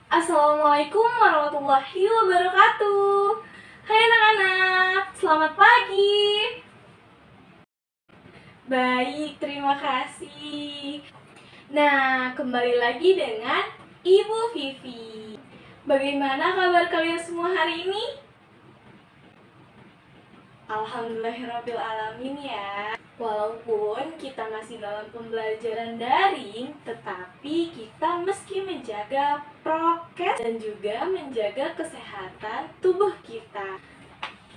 Assalamualaikum warahmatullahi wabarakatuh. Hai anak-anak, selamat pagi. Baik, terima kasih. Nah, kembali lagi dengan Ibu Vivi. Bagaimana kabar kalian semua hari ini? Alhamdulillahirrabbilalamin ya. Walaupun kita masih dalam pembelajaran daring, tetapi kita meski menjaga prokes dan juga menjaga kesehatan tubuh kita.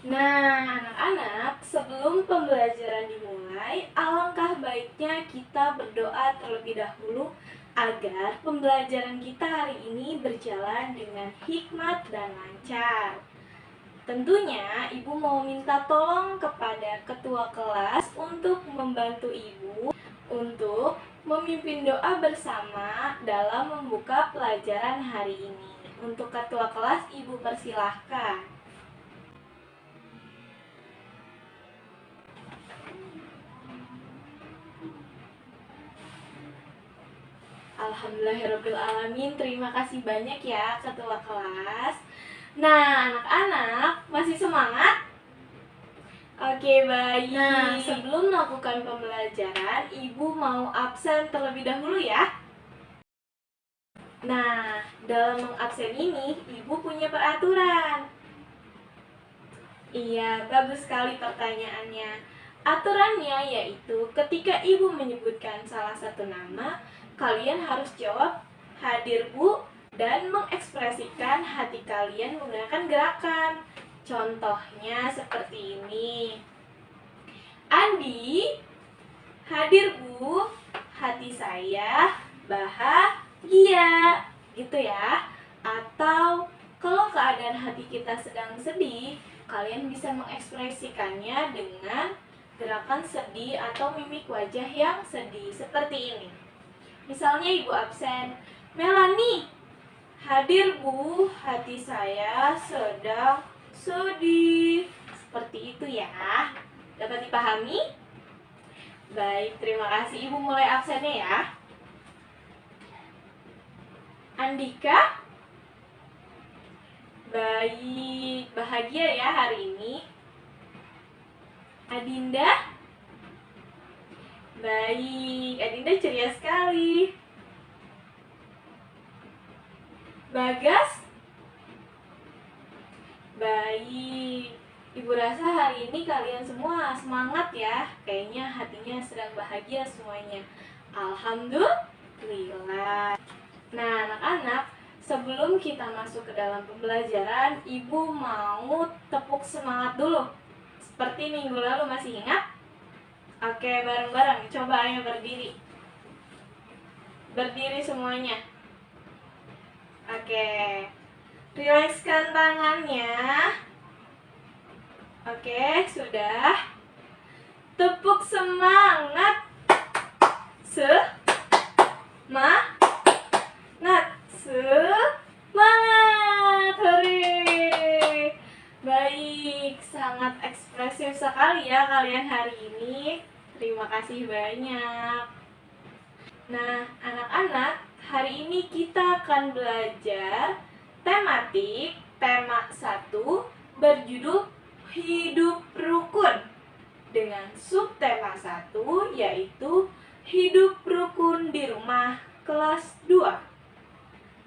Nah, anak-anak, sebelum pembelajaran dimulai, alangkah baiknya kita berdoa terlebih dahulu agar pembelajaran kita hari ini berjalan dengan hikmat dan lancar. Tentunya, Ibu mau minta tolong kepada ketua kelas untuk membantu Ibu untuk memimpin doa bersama dalam membuka pelajaran hari ini. Untuk ketua kelas, Ibu persilahkan. Alhamdulillahirrabbilalamin, terima kasih banyak ya ketua kelas. Nah, anak-anak masih semangat? Oke, baik. Nah, sebelum melakukan pembelajaran, Ibu mau absen terlebih dahulu ya. Nah, dalam mengabsen ini, Ibu punya peraturan. Iya, bagus sekali pertanyaannya. Aturannya yaitu ketika Ibu menyebutkan salah satu nama, kalian harus jawab hadir Bu dan mengekspresikan hati kalian menggunakan gerakan. Contohnya seperti ini. Andi, hadir Bu, hati saya bahagia. Gitu ya. Atau kalau keadaan hati kita sedang sedih, kalian bisa mengekspresikannya dengan gerakan sedih atau mimik wajah yang sedih seperti ini. Misalnya Ibu absen, Melani, hadir Bu, hati saya sedang sedih. Seperti itu ya. Dapat dipahami? Baik, terima kasih. Ibu mulai absennya ya. Andika, baik, bahagia ya hari ini. Adinda, baik, Adinda ceria sekali. Bagas, baik. Ibu rasa hari ini kalian semua semangat ya. Kayaknya hatinya sedang bahagia semuanya. Alhamdulillah. Nah, anak-anak, sebelum kita masuk ke dalam pembelajaran, Ibu mau tepuk semangat dulu. Seperti minggu lalu, masih ingat? Oke, bareng-bareng. Coba ayo berdiri. Berdiri semuanya. Oke. Rilekskan tangannya. Oke, sudah. Tepuk semangat. Semangat. Hore. Baik, sangat ekspresif sekali ya kalian hari ini. Terima kasih banyak. Nah, anak-anak, hari ini kita akan belajar tematik tema 1 berjudul Hidup Rukun dengan subtema 1 yaitu Hidup Rukun di Rumah kelas 2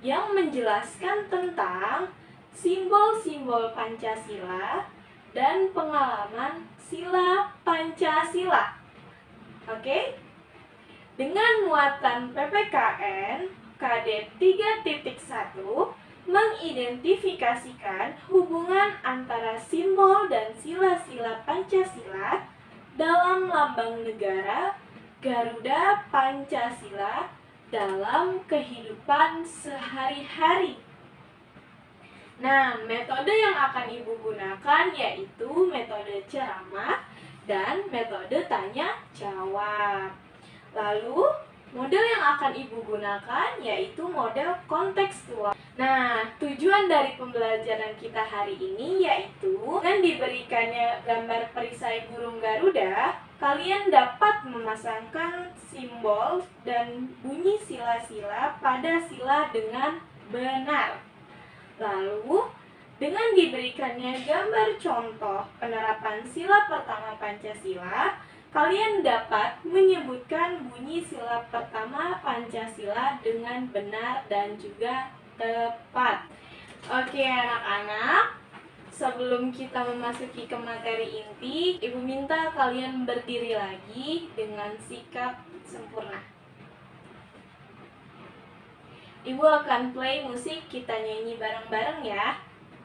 yang menjelaskan tentang simbol-simbol Pancasila dan pengalaman sila Pancasila. Oke? Dengan muatan PPKN KD 3.1 mengidentifikasikan hubungan antara simbol dan sila-sila Pancasila dalam lambang negara Garuda Pancasila dalam kehidupan sehari-hari. Nah, metode yang akan Ibu gunakan yaitu metode ceramah dan metode tanya jawab. Lalu, model yang akan Ibu gunakan yaitu model kontekstual. Nah, tujuan dari pembelajaran kita hari ini yaitu dengan diberikannya gambar perisai burung Garuda, kalian dapat memasangkan simbol dan bunyi sila-sila pada sila dengan benar. Lalu, dengan diberikannya gambar contoh penerapan sila pertama Pancasila, kalian dapat menyebutkan bunyi sila pertama Pancasila dengan benar dan juga tepat. Oke anak-anak, sebelum kita memasuki ke materi inti, Ibu minta kalian berdiri lagi dengan sikap sempurna. Ibu akan play musik, kita nyanyi bareng-bareng ya.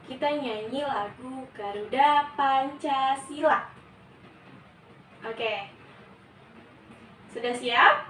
Kita nyanyi lagu Garuda Pancasila. Oke, sudah siap?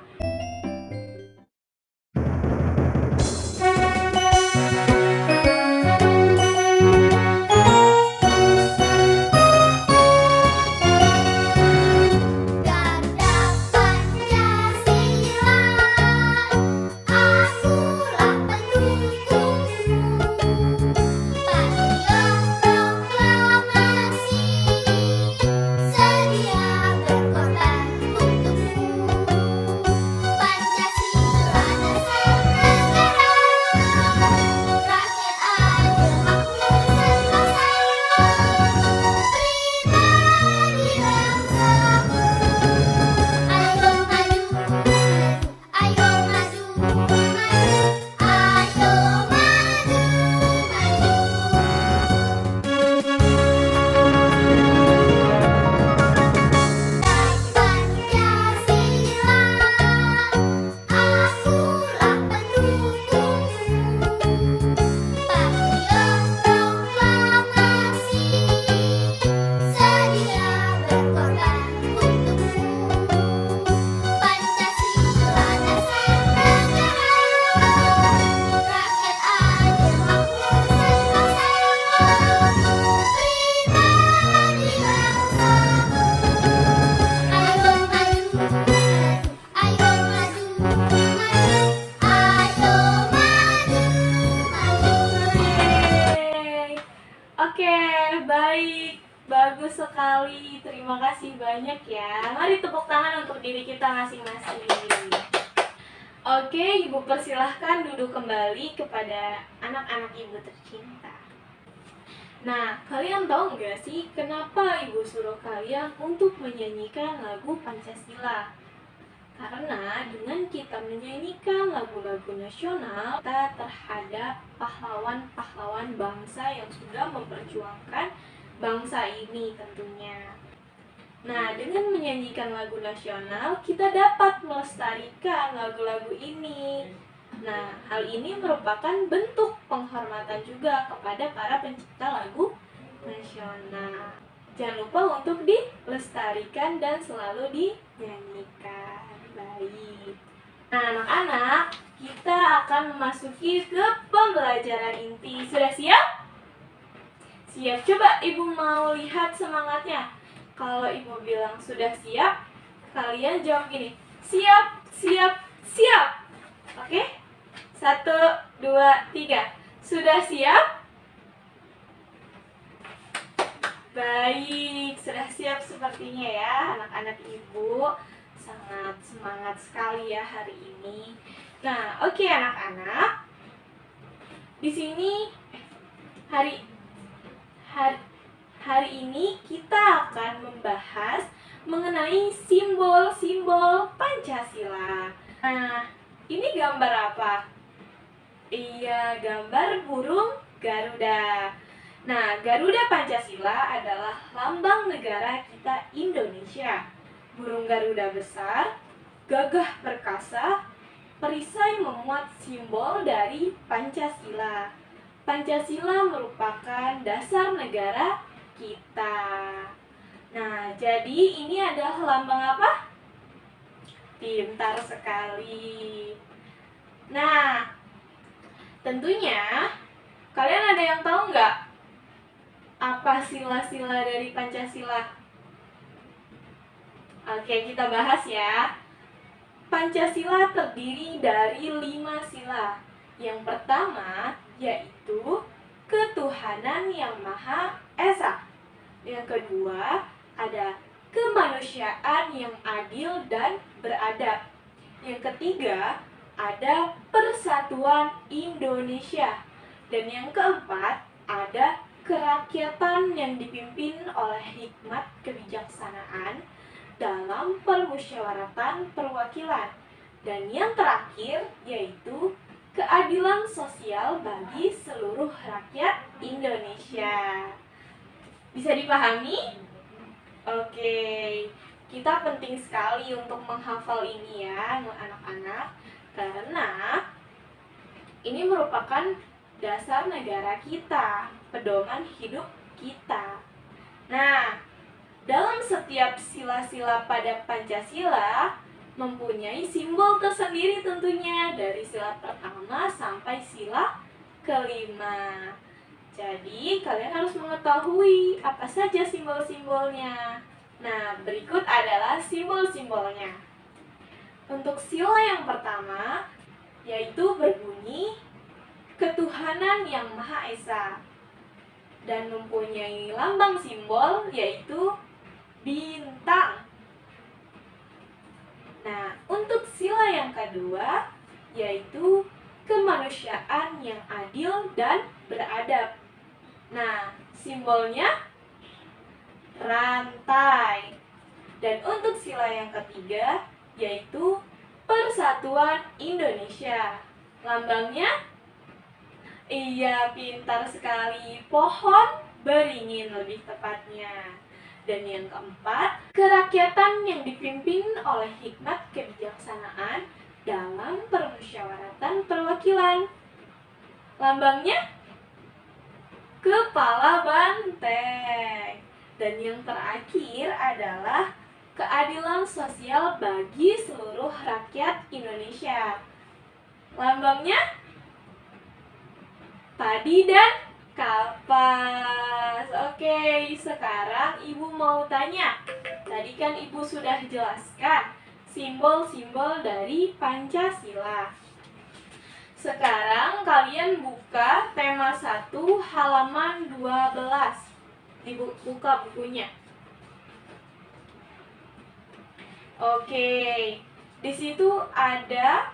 Oke, baik. Bagus sekali. Terima kasih banyak ya. Mari tepuk tangan untuk diri kita masing-masing. Oke, Ibu persilahkan duduk kembali kepada anak-anak Ibu tercinta. Nah, kalian tahu nggak sih kenapa Ibu suruh kalian untuk menyanyikan lagu Pancasila? Karena dengan kita menyanyikan lagu-lagu nasional, kita terhadap pahlawan-pahlawan bangsa yang sudah memperjuangkan bangsa ini tentunya. Nah, dengan menyanyikan lagu nasional, kita dapat melestarikan lagu-lagu ini. Nah, hal ini merupakan bentuk penghormatan juga kepada para pencipta lagu nasional. Jangan lupa untuk dilestarikan dan selalu dinyanyikan. Baik. Nah, anak-anak, kita akan memasuki ke pembelajaran inti. Sudah siap? Siap. Coba Ibu mau lihat semangatnya. Kalau Ibu bilang sudah siap, kalian jawab gini. Siap, siap, siap. Oke? 1, 2, 3. Sudah siap? Baik, sudah siap sepertinya ya anak-anak Ibu. Sangat semangat sekali ya hari ini. Nah, oke anak-anak. Di sini hari ini kita akan membahas mengenai simbol-simbol Pancasila. Nah, ini gambar apa? Iya, gambar burung Garuda. Nah, Garuda Pancasila adalah lambang negara kita Indonesia. Burung Garuda besar, gagah perkasa, perisai memuat simbol dari Pancasila. Pancasila merupakan dasar negara kita. Nah, jadi ini adalah lambang apa? Pintar sekali. Nah, tentunya kalian ada yang tahu nggak apa sila-sila dari Pancasila? Oke, kita bahas ya. Pancasila terdiri dari 5 sila. Yang pertama yaitu ketuhanan yang Maha Esa. Yang kedua ada kemanusiaan yang adil dan beradab. Yang ketiga ada Persatuan Indonesia. Dan yang keempat, ada kerakyatan yang dipimpin oleh hikmat kebijaksanaan dalam permusyawaratan perwakilan. Dan yang terakhir yaitu keadilan sosial bagi seluruh rakyat Indonesia. Bisa dipahami? Oke, kita penting sekali untuk menghafal ini ya anak-anak, karena ini merupakan dasar negara kita, pedoman hidup kita. Nah, dalam setiap sila-sila pada Pancasila mempunyai simbol tersendiri tentunya, dari sila pertama sampai sila kelima. Jadi, kalian harus mengetahui apa saja simbol-simbolnya. Nah, berikut adalah simbol-simbolnya. Untuk sila yang pertama, yaitu berbunyi Ketuhanan Yang Maha Esa, dan mempunyai lambang simbol yaitu bintang. Nah, untuk sila yang kedua yaitu kemanusiaan yang adil dan beradab. Nah, simbolnya rantai. Dan untuk sila yang ketiga yaitu Persatuan Indonesia. Lambangnya, iya, pintar sekali, pohon beringin lebih tepatnya. Dan yang keempat, kerakyatan yang dipimpin oleh hikmat kebijaksanaan dalam permusyawaratan perwakilan. Lambangnya kepala banteng. Dan yang terakhir adalah keadilan sosial bagi seluruh rakyat Indonesia. Lambangnya padi dan kapas. Oke, sekarang Ibu mau tanya. Tadi kan Ibu sudah jelaskan simbol-simbol dari Pancasila. Sekarang kalian buka tema 1 halaman 12. Dibuka bukunya. Oke, di situ ada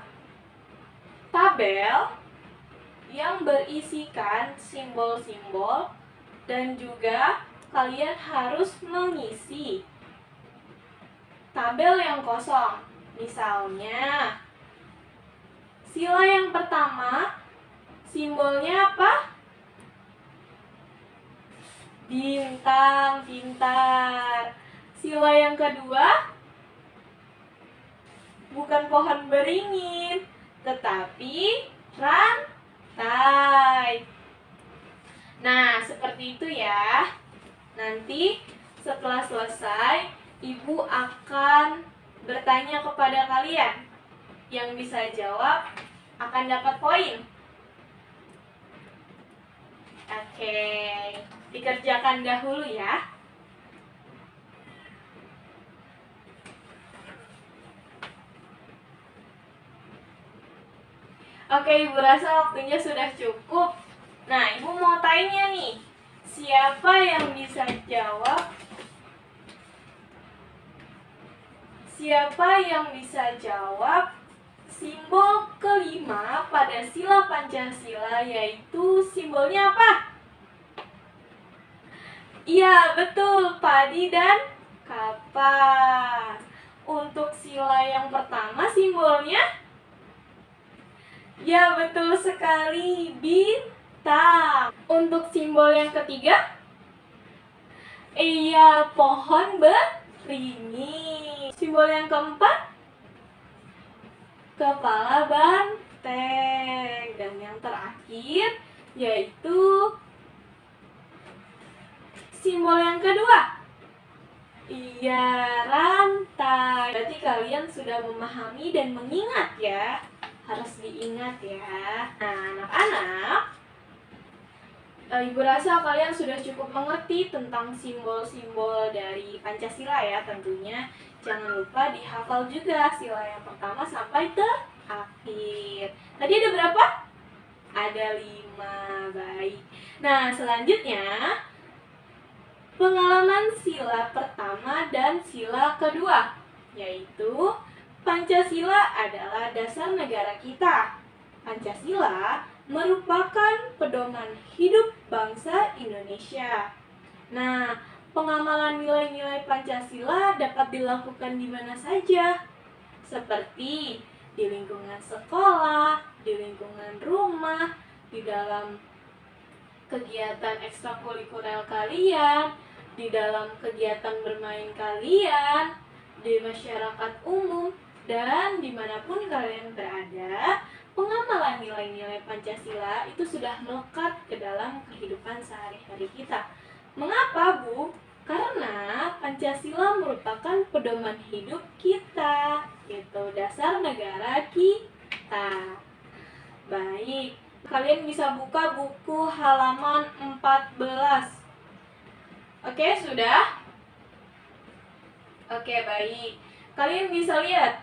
tabel yang berisikan simbol-simbol dan juga kalian harus mengisi tabel yang kosong. Misalnya, sila yang pertama simbolnya apa? Bintang, pintar. Sila yang kedua bukan pohon beringin, tetapi rantai. Nah, seperti itu ya. Nanti setelah selesai, Ibu akan bertanya kepada kalian. Yang bisa jawab akan dapat poin. Oke, dikerjakan dahulu ya. Oke, Ibu rasa waktunya sudah cukup. Nah, Ibu mau tanya nih, siapa yang bisa jawab? Siapa yang bisa jawab simbol kelima pada sila Pancasila, yaitu simbolnya apa? Iya, betul, padi dan kapas. Untuk sila yang pertama simbolnya? Ya, betul sekali, bintang. Untuk simbol yang ketiga? Iya, pohon beringin. Simbol yang keempat? Kepala banteng. Dan yang terakhir yaitu simbol yang kedua. Iya, rantai. Berarti kalian sudah memahami dan mengingat ya. Harus diingat ya. Nah, anak-anak, Ibu rasa kalian sudah cukup mengerti tentang simbol-simbol dari Pancasila ya tentunya. Jangan lupa dihafal juga sila yang pertama sampai terakhir. Tadi ada berapa? Ada 5, baik. Nah, selanjutnya pengalaman sila pertama dan sila kedua, yaitu Pancasila adalah dasar negara kita. Pancasila merupakan pedoman hidup bangsa Indonesia. Nah, pengamalan nilai-nilai Pancasila dapat dilakukan di mana saja, seperti di lingkungan sekolah, di lingkungan rumah, di dalam kegiatan ekstrakurikuler kalian, di dalam kegiatan bermain kalian, di masyarakat umum, dan dimanapun kalian berada, pengamalan nilai-nilai Pancasila itu sudah melekat ke dalam kehidupan sehari-hari kita. Mengapa, Bu? Karena Pancasila merupakan pedoman hidup kita, yaitu dasar negara kita. Baik, kalian bisa buka buku halaman 14. Oke, sudah? Oke, baik. Kalian bisa lihat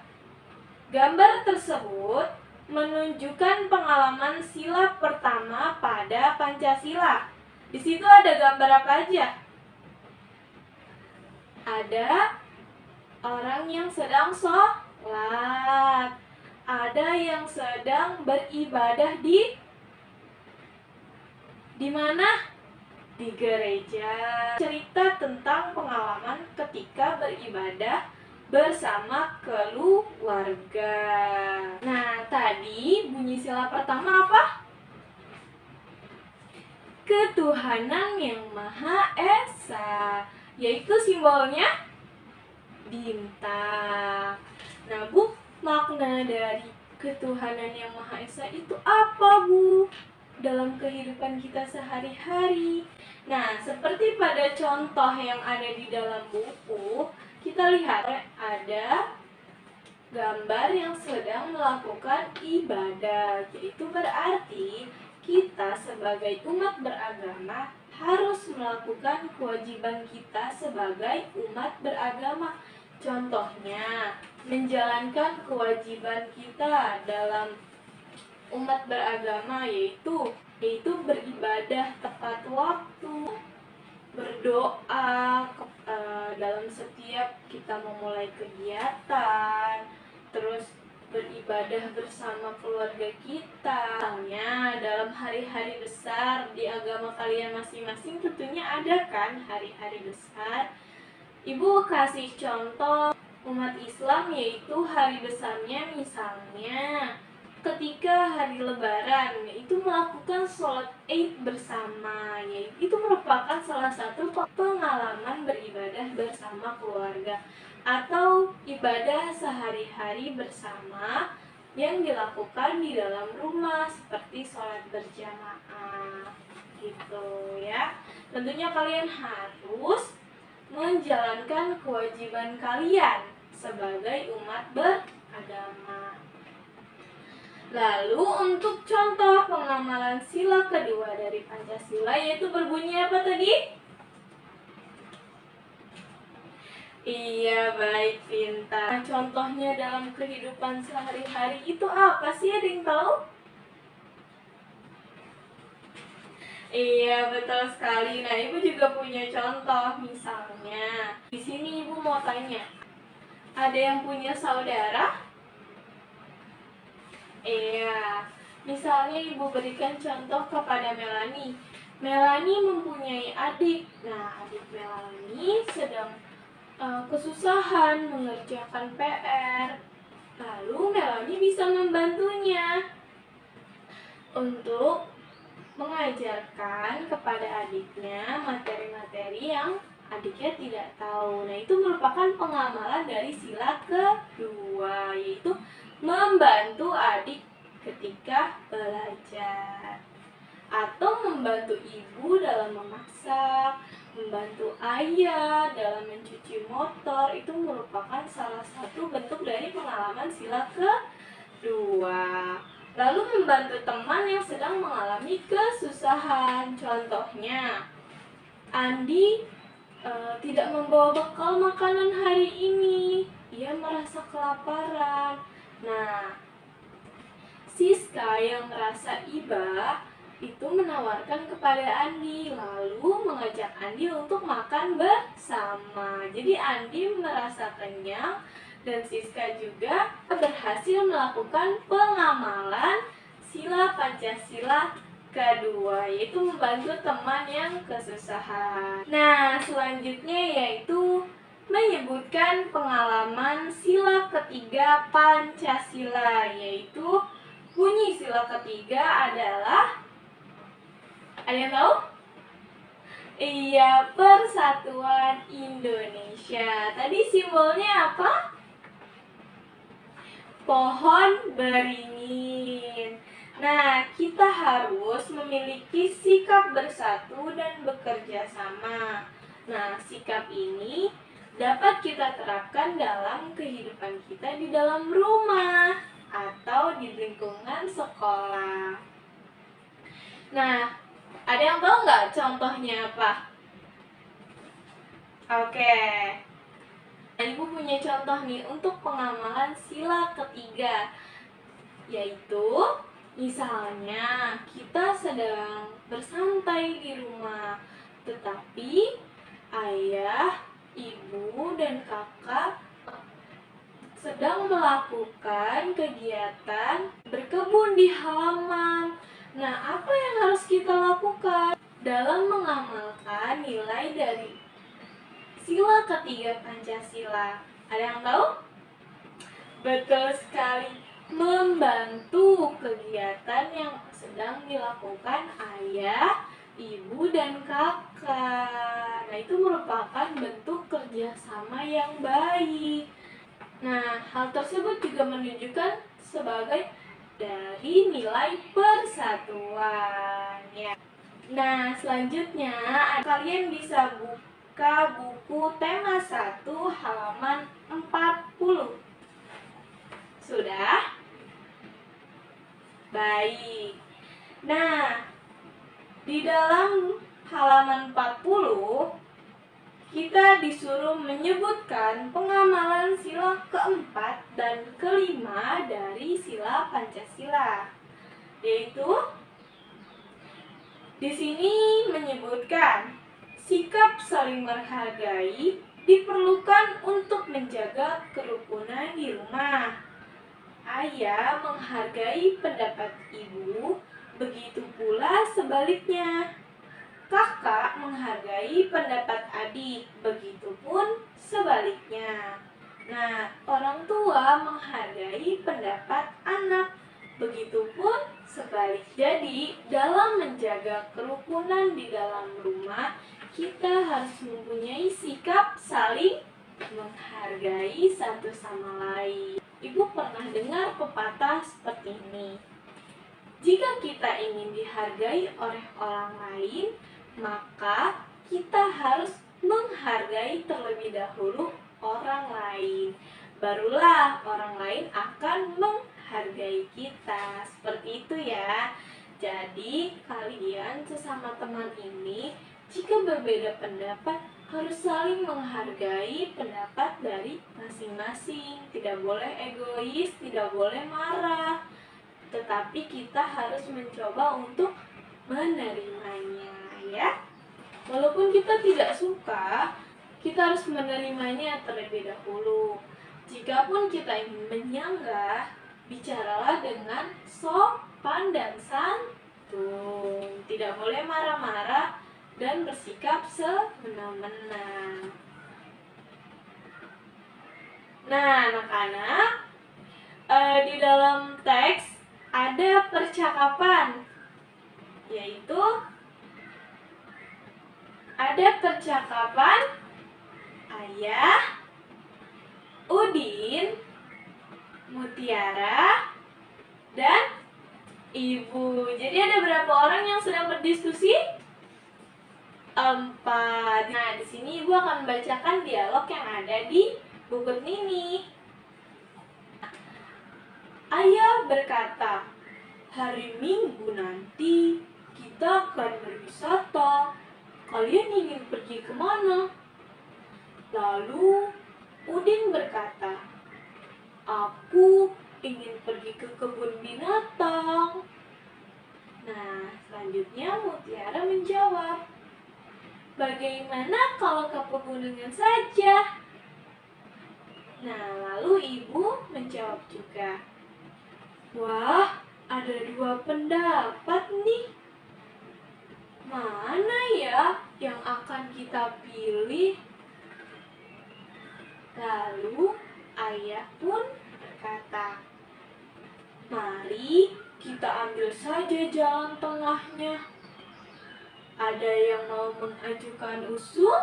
gambar tersebut menunjukkan pengalaman sila pertama pada Pancasila. Di situ ada gambar apa aja? Ada orang yang sedang sholat, ada yang sedang beribadah di mana? Di gereja. Cerita tentang pengalaman ketika beribadah bersama keluarga. Nah, tadi bunyi sila pertama apa? Ketuhanan yang Maha Esa, yaitu simbolnya bintang. Nah, Bu, makna dari ketuhanan yang Maha Esa itu apa, Bu? Dalam kehidupan kita sehari-hari. Nah, seperti pada contoh yang ada di dalam buku, kita lihat ada gambar yang sedang melakukan ibadah. Itu berarti kita sebagai umat beragama harus melakukan kewajiban kita sebagai umat beragama. Contohnya, menjalankan kewajiban kita dalam umat beragama yaitu beribadah tepat waktu, berdoa dalam setiap kita memulai kegiatan, terus beribadah bersama keluarga kita. Misalnya dalam hari-hari besar di agama kalian masing-masing tentunya ada kan hari-hari besar. Ibu kasih contoh umat Islam yaitu hari besarnya misalnya ketika hari Lebaran, yaitu melakukan sholat Id bersama, yaitu itu merupakan salah satu pengalaman beribadah bersama keluarga atau ibadah sehari-hari bersama yang dilakukan di dalam rumah seperti sholat berjamaah, gitu ya. Tentunya kalian harus menjalankan kewajiban kalian sebagai umat beragama. Lalu untuk contoh pengamalan sila kedua dari Pancasila yaitu berbunyi apa tadi? Iya, baik, pintar. Nah, contohnya dalam kehidupan sehari-hari itu apa sih, ada yang tahu? Iya, betul sekali. Nah, Ibu juga punya contoh. Misalnya, di sini Ibu mau tanya, ada yang punya saudara? Iya, misalnya Ibu berikan contoh kepada Melanie. Melanie mempunyai adik. Nah, adik Melanie sedang kesusahan mengerjakan PR. Lalu Melanie bisa membantunya untuk mengajarkan kepada adiknya materi-materi yang adiknya tidak tahu. Nah, itu merupakan pengamalan dari sila kedua, yaitu membantu adik ketika belajar, atau membantu ibu dalam memasak, membantu ayah dalam mencuci motor. Itu merupakan salah satu bentuk dari pengalaman sila kedua. Lalu membantu teman yang sedang mengalami kesusahan. Contohnya, Andi tidak membawa bekal makanan hari ini. Ia merasa kelaparan. Nah, Siska yang merasa iba itu menawarkan kepada Andi, lalu mengajak Andi untuk makan bersama. Jadi Andi merasa kenyang Dan Siska juga berhasil melakukan pengamalan sila Pancasila kedua, yaitu membantu teman yang kesusahan. Nah, selanjutnya yaitu menyebutkan pengalaman sila ketiga Pancasila, yaitu bunyi sila ketiga adalah, ada yang tahu? Iya, Persatuan Indonesia. Tadi simbolnya apa? Pohon beringin. Nah, kita harus memiliki sikap bersatu dan bekerja sama. Nah, sikap ini dapat kita terapkan dalam kehidupan kita di dalam rumah atau di lingkungan sekolah. Nah, ada yang tahu nggak contohnya apa? Oke. Ibu punya contoh nih untuk pengamalan sila ketiga, yaitu misalnya kita sedang bersantai di rumah, tetapi ayah, ibu, dan kakak sedang melakukan kegiatan berkebun di halaman. Nah, apa yang harus kita lakukan dalam mengamalkan nilai dari sila ketiga Pancasila? Ada yang tahu? Betul sekali, membantu kegiatan yang sedang dilakukan ayah, ibu, dan kakak. Nah, itu merupakan bentuk kerjasama yang baik. Nah, hal tersebut juga menunjukkan sebagai dari nilai persatuan. Ya. Nah, selanjutnya kalian bisa buka buku tema 1 halaman 40. Sudah? Baik. Nah, di dalam halaman 40 kita disuruh menyebutkan pengamalan sila keempat dan kelima dari sila Pancasila, yaitu di sini menyebutkan sikap saling menghargai diperlukan untuk menjaga kerukunan di rumah. Ayah menghargai pendapat ibu, begitu pula sebaliknya. Kakak menghargai pendapat adik, begitupun sebaliknya. Nah, orang tua menghargai pendapat anak, begitupun sebalik. Jadi, dalam menjaga kerukunan di dalam rumah, kita harus mempunyai sikap saling menghargai satu sama lain. Ibu pernah dengar pepatah seperti ini. Jika kita ingin dihargai oleh orang lain, maka kita harus menghargai terlebih dahulu orang lain. Barulah orang lain akan menghargai kita. Seperti itu ya. Jadi kalian sesama teman ini, jika berbeda pendapat, harus saling menghargai pendapat dari masing-masing. Tidak boleh egois, tidak boleh marah, tetapi kita harus mencoba untuk menerimanya, ya. Walaupun kita tidak suka, kita harus menerimanya terlebih dahulu. Jikapun kita ingin menyanggah, bicaralah dengan sopan dan santun. Tidak boleh marah-marah dan bersikap semena-mena. Nah, anak-anak, di dalam teks ada percakapan, yaitu ada percakapan ayah, Udin, Mutiara, dan ibu. Jadi ada berapa orang yang sedang berdiskusi? 4. Nah, di sini ibu akan membacakan dialog yang ada di buku Nini. Ayah berkata, hari Minggu nanti kita akan berwisata. Kalian ingin pergi kemana? Lalu Udin berkata, aku ingin pergi ke kebun binatang. Nah, selanjutnya Mutiara menjawab, bagaimana kalau ke pegunungan saja? Nah, lalu ibu menjawab juga, wah, ada dua pendapat nih. Mana ya yang akan kita pilih? Lalu ayah pun berkata, mari kita ambil saja jalan tengahnya. Ada yang mau mengajukan usul?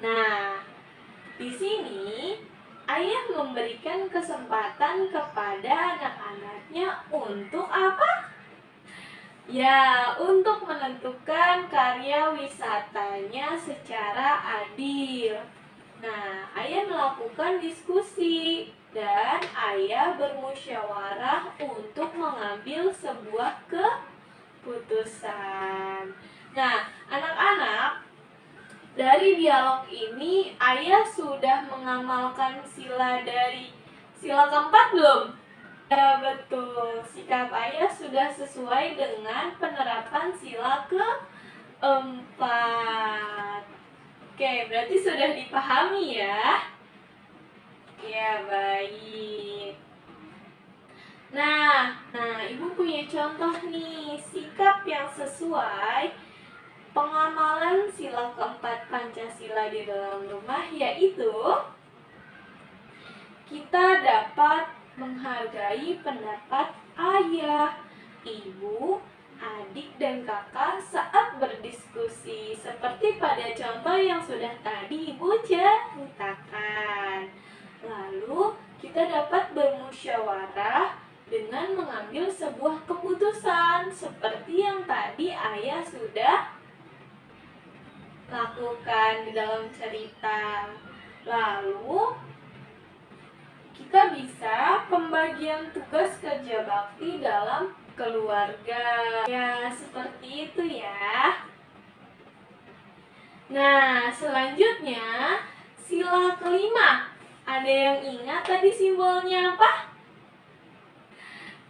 Nah, di sini ayah memberikan kesempatan kepada anak-anaknya untuk apa? Ya, untuk menentukan karya wisatanya secara adil. Nah, ayah melakukan diskusi dan ayah bermusyawarah untuk mengambil sebuah keputusan. Nah, anak-anak, dari dialog ini ayah sudah mengamalkan sila keempat belum? Ya, betul. Sikap ayah sudah sesuai dengan penerapan sila keempat. Oke, berarti sudah dipahami ya? Ya, baik. Nah, ibu punya contoh nih, sikap yang sesuai pengamalan sila keempat Pancasila di dalam rumah, yaitu kita dapat menghargai pendapat ayah, ibu, adik, dan kakak saat berdiskusi, seperti pada contoh yang sudah tadi ibu ceritakan. Lalu kita dapat bermusyawarah dengan mengambil sebuah keputusan, seperti yang tadi ayah sudah lakukan di dalam cerita. Lalu kita bisa pembagian tugas kerja bakti dalam keluarga. Ya, seperti itu ya. Nah, selanjutnya sila kelima. Ada yang ingat tadi simbolnya apa?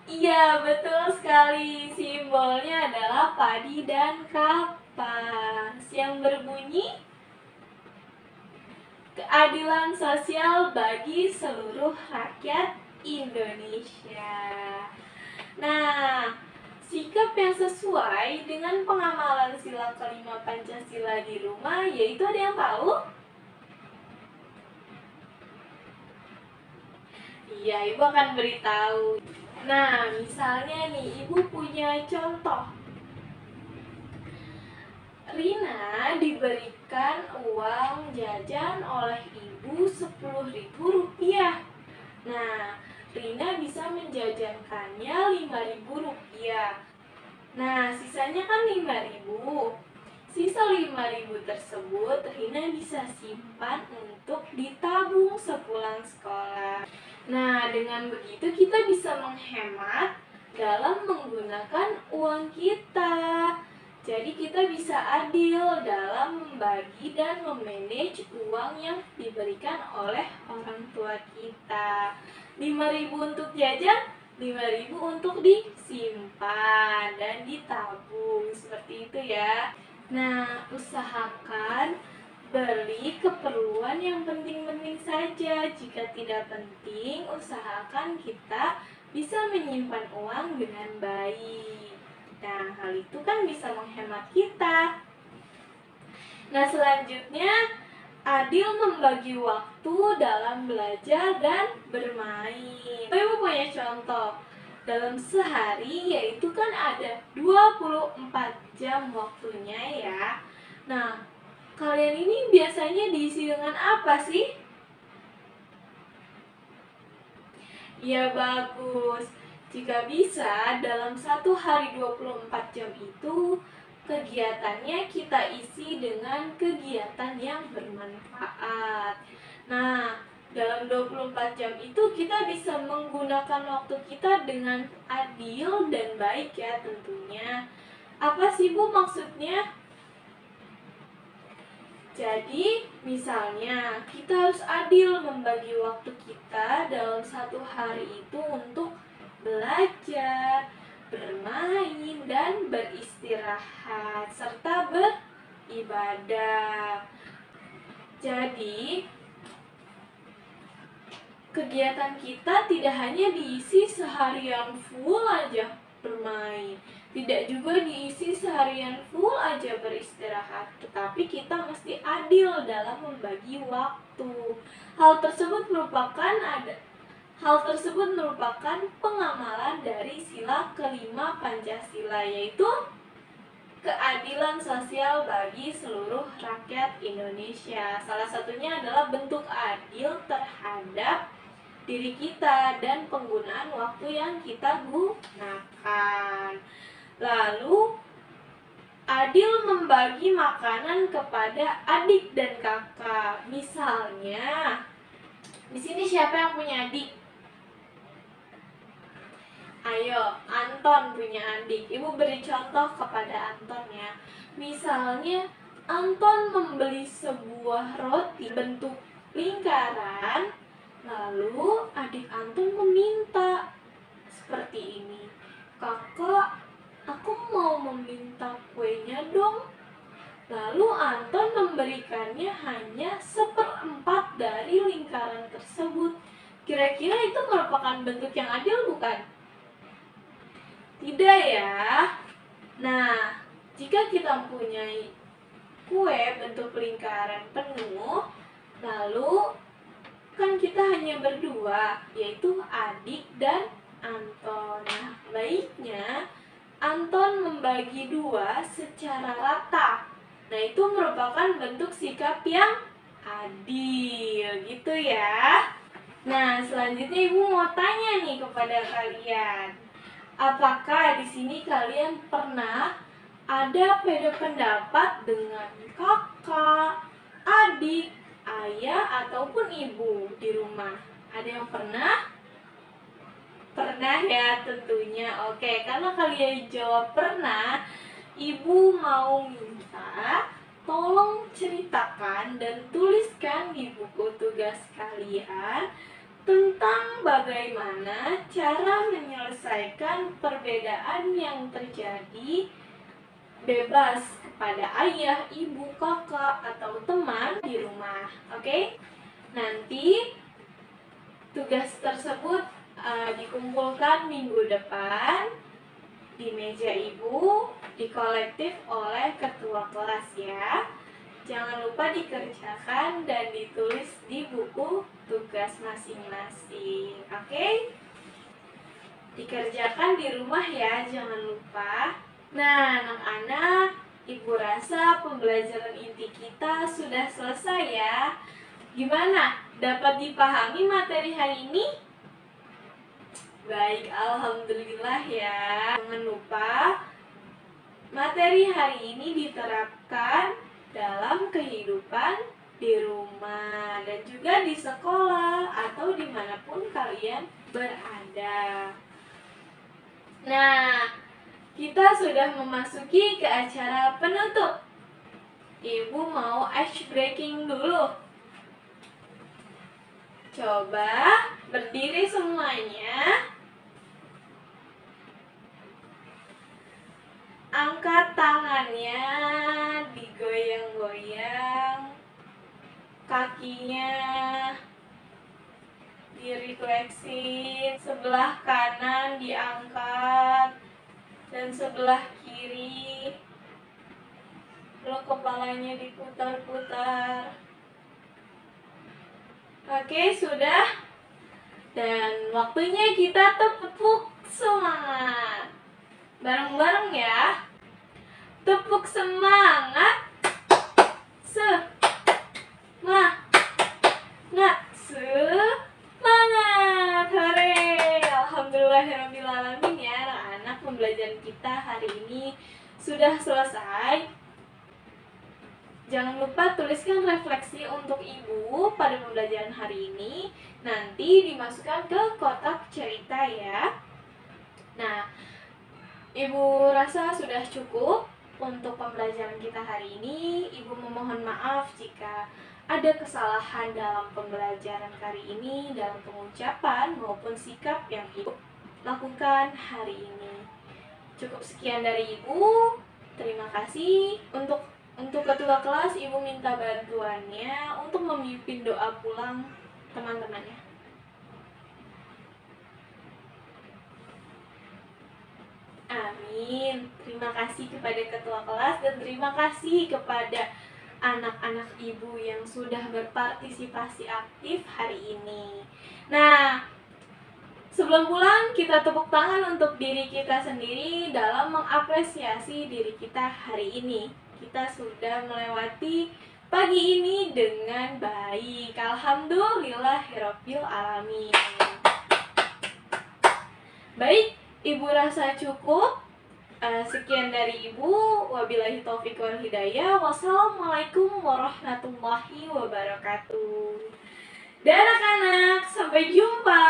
Iya, betul sekali. Simbolnya adalah padi dan kapas yang berbunyi keadilan sosial bagi seluruh rakyat Indonesia. Nah, sikap yang sesuai dengan pengamalan sila kelima Pancasila di rumah, yaitu ada yang tahu? Iya, ibu akan beritahu. Nah, misalnya nih, ibu punya contoh. Rina diberikan uang jajan oleh ibu Rp10.000. Nah, Rina bisa menjajankannya Rp5.000. Nah, sisanya kan Rp5.000. Sisa Rp5.000 tersebut Rina bisa simpan untuk ditabung sepulang sekolah. Nah, dengan begitu kita bisa menghemat dalam menggunakan uang kita. Jadi kita bisa adil dalam membagi dan memanage uang yang diberikan oleh orang tua kita. Rp5.000 untuk jajan, Rp5.000 untuk disimpan dan ditabung. Seperti itu ya. Nah, usahakan beli keperluan yang penting-penting saja. Jika tidak penting, usahakan kita bisa menyimpan uang dengan baik. Nah, hal itu kan bisa menghemat kita. Nah, selanjutnya adil membagi waktu dalam belajar dan bermain. Ibu punya contoh. Dalam sehari yaitu kan ada 24 jam waktunya ya. Nah, kalian ini biasanya diisi dengan apa sih? Ya, bagus. Jika bisa, dalam satu hari 24 jam itu, kegiatannya kita isi dengan kegiatan yang bermanfaat. Nah, dalam 24 jam itu kita bisa menggunakan waktu kita dengan adil dan baik ya tentunya. Apa sih Bu maksudnya? Jadi, misalnya kita harus adil membagi waktu kita dalam satu hari itu untuk belajar, bermain, dan beristirahat, serta beribadah. Jadi, kegiatan kita tidak hanya diisi seharian full aja bermain, tidak juga diisi seharian full aja beristirahat, tetapi kita mesti adil dalam membagi waktu. Hal tersebut merupakan pengamalan dari sila kelima Pancasila, yaitu keadilan sosial bagi seluruh rakyat Indonesia. Salah satunya adalah bentuk adil terhadap diri kita dan penggunaan waktu yang kita gunakan. Lalu, adil membagi makanan kepada adik dan kakak. Misalnya, di sini siapa yang punya adik? Ayo, Anton punya adik. Ibu beri contoh kepada Anton ya. Misalnya, Anton membeli sebuah roti bentuk lingkaran, lalu adik Anton meminta seperti ini. Kakak, aku mau meminta kuenya dong. Lalu Anton memberikannya hanya 1/4 dari lingkaran tersebut. Kira-kira itu merupakan bentuk yang adil bukan? Tidak ya. Nah, jika kita mempunyai kue bentuk lingkaran penuh, lalu kan kita hanya berdua, yaitu adik dan Anton. Nah, baiknya Anton membagi 2 secara rata. Nah, itu merupakan bentuk sikap yang adil, gitu ya. Nah, selanjutnya Ibu mau tanya nih kepada kalian. Apakah di sini kalian pernah ada beda pendapat dengan kakak, adik, ayah, ataupun ibu di rumah? Ada yang pernah? Pernah ya tentunya. Oke, karena kalian jawab pernah, Ibu mau minta tolong ceritakan dan tuliskan di buku tugas kalian tentang bagaimana cara menyelesaikan perbedaan yang terjadi bebas kepada ayah, ibu, kakak, atau teman di rumah. Oke? Nanti tugas tersebut dikumpulkan minggu depan di meja Ibu, dikolektif oleh ketua kelas ya. Jangan lupa dikerjakan dan ditulis di buku tugas masing-masing. Oke? Dikerjakan di rumah ya, jangan lupa. Nah, anak-anak, Ibu rasa pembelajaran inti kita sudah selesai ya. Gimana? Dapat dipahami materi hari ini? Baik, alhamdulillah ya. Jangan lupa materi hari ini diterapkan dalam kehidupan di rumah dan juga di sekolah atau dimanapun kalian berada. Nah, kita sudah memasuki ke acara penutup. Ibu mau ice breaking dulu. Coba berdiri semuanya. Angkat tangannya, digoyang-goyang, kakinya direfleksin, sebelah kanan diangkat dan sebelah kiri, lalu kepalanya diputar-putar. Oke, sudah. Dan waktunya kita tepuk semangat. Bareng-bareng ya. Tepuk semangat. Semangat. Hore. Alhamdulillahirrahmanirrahim ya anak-anak, pembelajaran kita hari ini sudah selesai. Jangan lupa tuliskan refleksi untuk Ibu pada pembelajaran hari ini. Nanti dimasukkan ke kotak cerita ya. Nah, Ibu rasa sudah cukup untuk pembelajaran kita hari ini. Ibu memohon maaf jika ada kesalahan dalam pembelajaran kali ini, dalam pengucapan maupun sikap yang Ibu lakukan hari ini. Cukup sekian dari Ibu. Terima kasih. Untuk ketua kelas, Ibu minta bantuannya untuk memimpin doa pulang teman-temannya. Amin. Terima kasih kepada ketua kelas dan terima kasih kepada anak-anak ibu yang sudah berpartisipasi aktif hari ini. Nah, sebelum pulang kita tepuk tangan untuk diri kita sendiri dalam mengapresiasi diri kita hari ini. Kita sudah melewati pagi ini dengan baik. Alhamdulillahirabbil alamin. Baik, Ibu rasa cukup. Sekian dari Ibu. Wabillahi taufiq wal hidayah. Wassalamualaikum warahmatullahi wabarakatuh. Dan anak-anak, sampai jumpa.